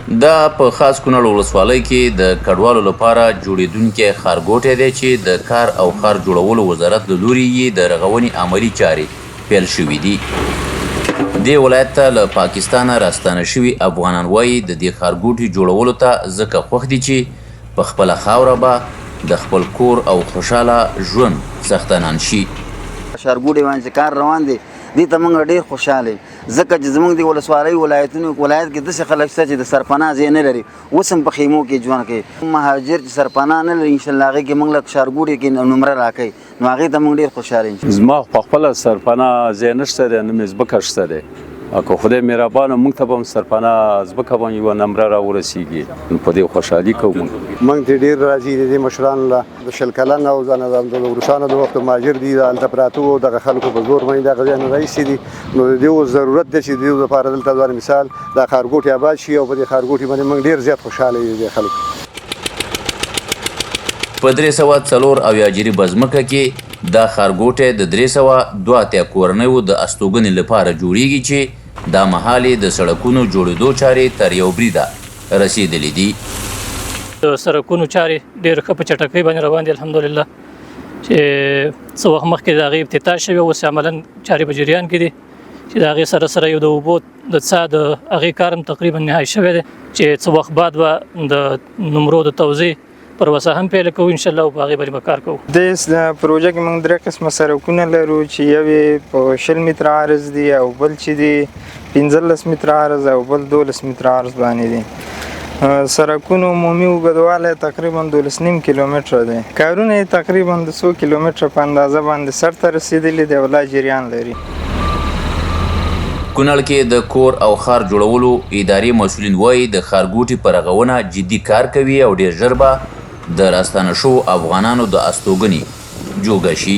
دا په خاص کونړ ولسوالۍ کې د کډوالو لپاره جوړېدونکی ښارګوټی دی چې د کار او ښار جوړولو وزارت له لوري یې د رغونې عملي چارې پیل شوي دي. دې ولایت ته له پاکستانه راستانه شوي افغانان وایي د دې ښارګوټي جوړولو ته ځکه خوښ دي چې په خپله خاوره به د خپل کور او خوشحاله ژوند څښتنان شي. ښارګوټي باندې چې کار روان دی دې ته موږ ډېر خوشحاله یو ځکه چې زموږ د ولسوالۍ ولایت کې داسې خلک شته چې د سرپناه ځای نه لري، اوس هم په خیمو کې ژوند کوي. مهاجر چې سرپناه نه لري انشاءالله هغې کې موږ له ښارګوټي کې نمره راکوي، نو هغې ته موږ ډېر خوشحاله یو. زما په خپله سرپناه ځای نشته دی، نه مې ځمکه شته دی. که خدای مهربانه موږ ته به هم سرپناه ځمکه باندې یوه نمره راورسېږي، نو په دې خوشحالي کوو. موږ ته ډېر راضي دي دې مشرانو له د شل کلن او د وروسانو د وخت مهاجر دي هلته پراته وو، دغه خلکو په زور باندې دغه ځای نه راایستې دي، نو د دې اوس ضرورت دی چې د دې لپاره دلته ځوان مثال دا ښارګوټي آباد شي او په دې ښارګوټي باندې موږ ډېر زیات خوشحاله یو دې خلکو. په 304 جریبه ځمکه کې دا ښارګوټی د 382 کورنیو د استوګنې لپاره جوړیږي چې دا مهال د سړکونو جوړېدو چارې تر یو بریده رسېدلې دي. د سړکونو چارې ډېر ښه په چټکۍ باندې روان دي الحمدلله، چې څه وخت مخکې د هغې افتتاح شوې، اوس عملا چارې په جریان کې دي چې د هغې سره یو د اوبو د څاه د هغې کار هم تقریبا نهایي شوی دی، چې څه وخت بعد به د نمرو د توزیع پروسه هم پیل کوو انشاءالله، او په هغې باندې به کار کوو. د پروژه کې موږ 3 قسمه سړکونه لرو چې یو یې په 20 متره عرض دي او بل چې دی 15 متره عرض او بل 12 متره عرض باندې دي. سړکونو عمومي اوږدوالی تقریبا 12.5 کیلومتره دی. کارونه یې تقریبا د 100 کیلومتره په اندازه باندې سرته رسېدلي دی او لا جریان لري. کونړ کې د کور او ښار جوړولو ادارې مسؤلین وایي د ښارګوټي په رغونه جدي کار کوي او ډېر ژر به د راستانه شوو افغانانو د استوګنې جوګه شي.